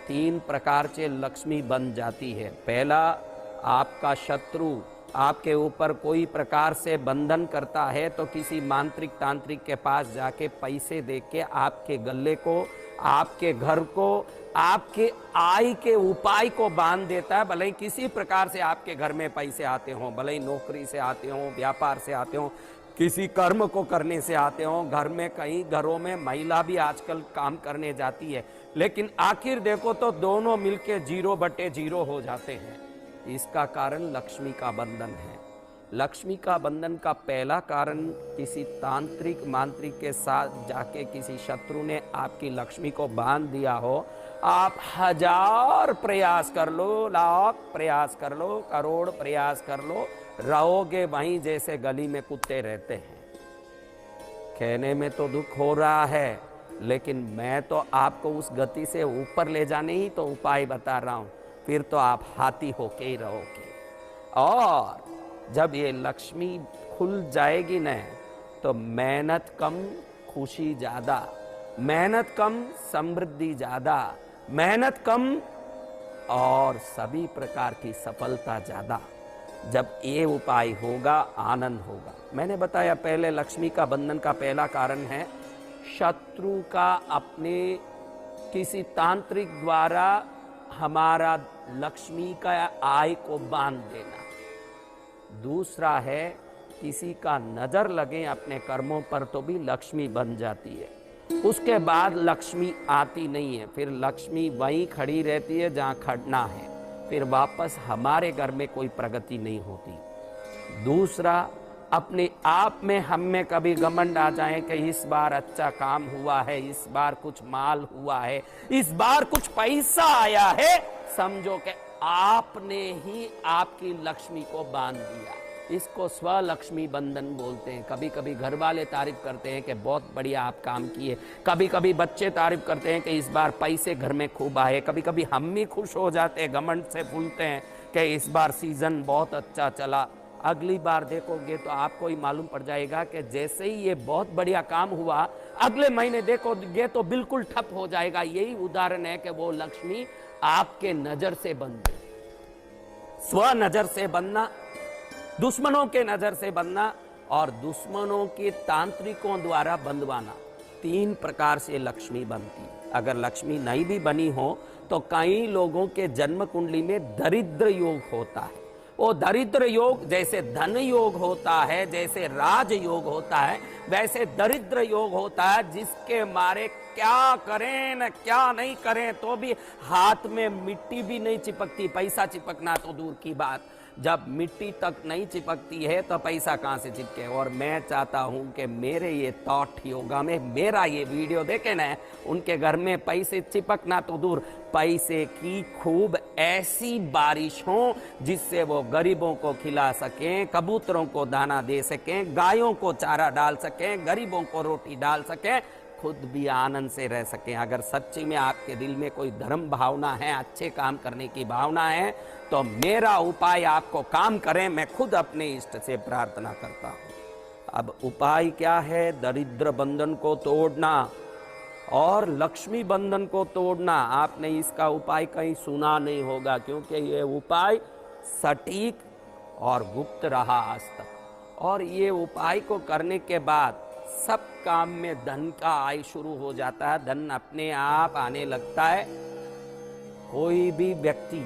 तीन प्रकार से लक्ष्मी बन जाती है। पहला, आपका शत्रु आपके ऊपर कोई प्रकार से बंधन करता है तो किसी मांत्रिक तांत्रिक के पास जाके पैसे दे के आपके गले को, आपके घर को, आपके आय के उपाय को बांध देता है। भले ही किसी प्रकार से आपके घर में पैसे आते हों, भले ही नौकरी से आते हों, व्यापार से आते हों, किसी कर्म को करने से आते हों, घर में कई घरों में महिला भी आजकल काम करने जाती है, लेकिन आखिर देखो तो दोनों मिलके 0/0 हो जाते हैं। इसका कारण लक्ष्मी का बंधन है। लक्ष्मी का बंधन का पहला कारण, किसी तांत्रिक मांत्रिक के साथ जाके किसी शत्रु ने आपकी लक्ष्मी को बांध दिया हो। आप 1000 प्रयास कर लो, लाख प्रयास कर लो, करोड़ प्रयास कर लो, रहोगे वहीं जैसे गली में कुत्ते रहते हैं। कहने में तो दुख हो रहा है, लेकिन मैं तो आपको उस गति से ऊपर ले जाने ही तो उपाय बता रहा हूं। फिर तो आप हाथी होके ही रहोगे। और जब ये लक्ष्मी खुल जाएगी न, तो मेहनत कम, खुशी ज्यादा, मेहनत कम, समृद्धि ज्यादा, मेहनत कम और सभी प्रकार की सफलता ज्यादा। जब ये उपाय होगा, आनंद होगा। मैंने बताया पहले, लक्ष्मी का बंधन का पहला कारण है शत्रु का अपने किसी तांत्रिक द्वारा हमारा लक्ष्मी का आय को बांध देना। दूसरा है, किसी का नजर लगे अपने कर्मों पर तो भी लक्ष्मी बन जाती है। उसके बाद लक्ष्मी आती नहीं है, फिर लक्ष्मी वहीं खड़ी रहती है जहां खड़ना है, फिर वापस हमारे घर में कोई प्रगति नहीं होती। दूसरा, अपने आप में हम में कभी घमंड आ जाए कि इस बार अच्छा काम हुआ है, इस बार कुछ माल हुआ है, इस बार कुछ पैसा आया है, समझो कि आपने ही आपकी लक्ष्मी को बांध दिया। इसको स्वलक्ष्मी बंधन बोलते हैं। कभी कभी घर वाले तारीफ करते हैं कि बहुत बढ़िया आप काम किए, कभी कभी बच्चे तारीफ करते हैं कि इस बार पैसे घर में खूब आए, कभी कभी हम भी खुश हो जाते हैं, घमंड से फूलते हैं कि इस बार सीजन बहुत अच्छा चला। अगली बार देखोगे तो आपको ही मालूम पड़ जाएगा कि जैसे ही ये बहुत बढ़िया काम हुआ, अगले महीने देखोगे तो बिल्कुल ठप हो जाएगा। यही उदाहरण है कि वो लक्ष्मी आपके नजर से बन गई। स्व नजर से बनना, दुश्मनों के नजर से बनना और दुश्मनों के तांत्रिकों द्वारा बंधवाना, तीन प्रकार से लक्ष्मी बनती है। अगर लक्ष्मी नहीं भी बनी हो तो कई लोगों के जन्म कुंडली में दरिद्र योग होता है। वो दरिद्र योग जैसे धन योग होता है, जैसे राज योग होता है, वैसे दरिद्र योग होता है, जिसके मारे क्या करें न क्या नहीं करें तो भी हाथ में मिट्टी भी नहीं चिपकती, पैसा चिपकना तो दूर की बात। जब मिट्टी तक नहीं चिपकती है तो पैसा कहां से चिपके। और मैं चाहता हूं कि मेरे ये थॉट योगा में मेरा ये वीडियो देखे ना, उनके घर में पैसे चिपकना तो दूर, पैसे की खूब ऐसी बारिश हो जिससे वो गरीबों को खिला सकें, कबूतरों को दाना दे सकें, गायों को चारा डाल सकें, गरीबों को रोटी डाल सकें, खुद भी आनंद से रह सकें। अगर सच्ची में आपके दिल में कोई धर्म भावना है, अच्छे काम करने की भावना है, तो मेरा उपाय आपको काम करे। मैं खुद अपने इष्ट से प्रार्थना करता हूं। अब उपाय क्या है? दरिद्र बंधन को तोड़ना और लक्ष्मी बंधन को तोड़ना। आपने इसका उपाय कहीं सुना नहीं होगा, क्योंकि ये उपाय सटीक और गुप्त रहा आज तक। और ये उपाय को करने के बाद सब काम में धन का आय शुरू हो जाता है, धन अपने आप आने लगता है। कोई भी व्यक्ति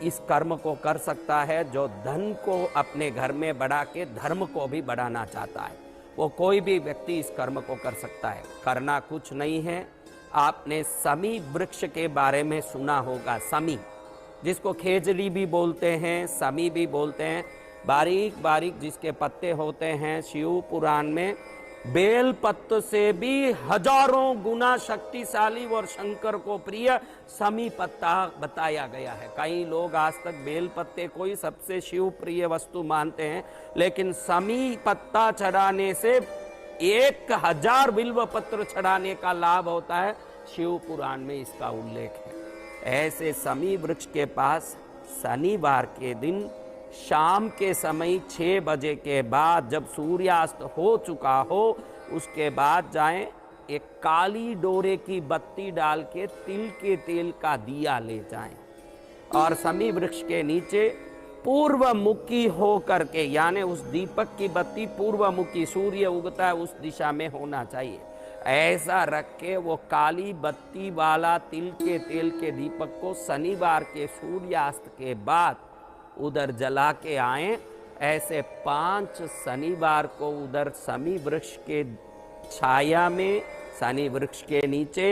इस कर्म को कर सकता है जो धन को अपने घर में बढ़ा के धर्म को भी बढ़ाना चाहता है। वो कोई भी व्यक्ति इस कर्म को कर सकता है। करना कुछ नहीं है। आपने समी वृक्ष के बारे में सुना होगा। समी, जिसको खेजड़ी भी बोलते हैं, समी भी बोलते हैं, बारीक बारीक जिसके पत्ते होते हैं। शिव पुराण में बेल पत्र से भी हजारों गुना शक्तिशाली और शंकर को प्रिय समी पत्ता बताया गया है। कई लोग आज तक बेल पत्ते को ही सबसे शिव प्रिय वस्तु मानते हैं, लेकिन समी पत्ता चढ़ाने से 1000 बिल्व पत्र चढ़ाने का लाभ होता है। शिव पुराण में इसका उल्लेख है। ऐसे समी वृक्ष के पास शनिवार के दिन शाम के समय 6 बजे के बाद, जब सूर्यास्त हो चुका हो, उसके बाद जाएं एक काली डोरे की बत्ती डाल के तिल के तेल का दिया ले जाएं और समी वृक्ष के नीचे पूर्व मुखी हो करके, यानी उस दीपक की बत्ती पूर्व मुखी, सूर्य उगता है उस दिशा में होना चाहिए, ऐसा रख के वो काली बत्ती वाला तिल के तेल के दीपक को शनिवार के सूर्यास्त के बाद उधर जला के आए। ऐसे 5 शनिवार को उधर समी वृक्ष के छाया में, शनि वृक्ष के नीचे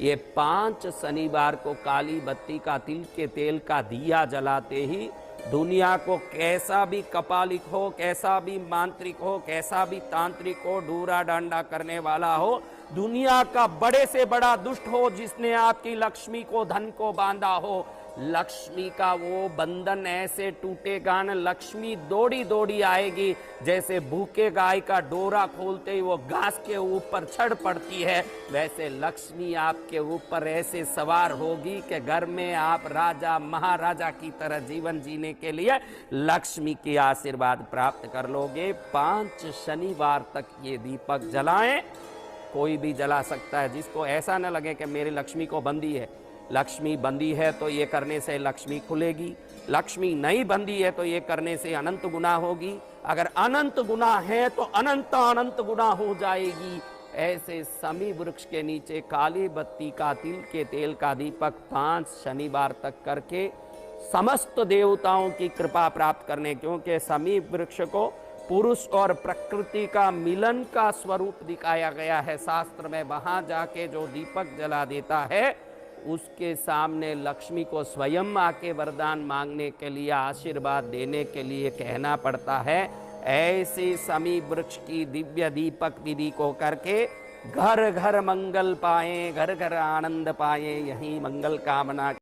ये 5 शनिवार को काली बत्ती का तिल के तेल का दिया जलाते ही दुनिया को कैसा भी कपालिक हो, कैसा भी मांत्रिक हो, कैसा भी तांत्रिक हो, डूरा डांडा करने वाला हो, दुनिया का बड़े से बड़ा दुष्ट हो जिसने आपकी लक्ष्मी को, धन को बांधा हो, लक्ष्मी का वो बंधन ऐसे टूटेगा न, लक्ष्मी दौड़ी दौड़ी आएगी। जैसे भूखे गाय का डोरा खोलते ही वो घास के ऊपर चढ़ पड़ती है, वैसे लक्ष्मी आपके ऊपर ऐसे सवार होगी कि घर में आप राजा महाराजा की तरह जीवन जीने के लिए लक्ष्मी की आशीर्वाद प्राप्त कर लोगे। 5 शनिवार तक ये दीपक जलाएं। कोई भी जला सकता है, जिसको ऐसा न लगे कि मेरी लक्ष्मी को बंदी है। लक्ष्मी बंदी है तो ये करने से लक्ष्मी खुलेगी, लक्ष्मी नहीं बंदी है तो ये करने से अनंत गुना होगी, अगर अनंत गुना है तो अनंत अनंत गुना हो जाएगी। ऐसे समी वृक्ष के नीचे काली बत्ती का तिल के तेल का दीपक 5 शनिवार तक करके समस्त देवताओं की कृपा प्राप्त करने, क्योंकि समी वृक्ष को पुरुष और प्रकृति का मिलन का स्वरूप दिखाया गया है शास्त्र में। वहां जाके जो दीपक जला देता है उसके सामने लक्ष्मी को स्वयं आके वरदान मांगने के लिए, आशीर्वाद देने के लिए कहना पड़ता है। ऐसे समी वृक्ष की दिव्य दीपक विधि को करके घर घर मंगल पाए, घर घर आनंद पाए, यही मंगल कामना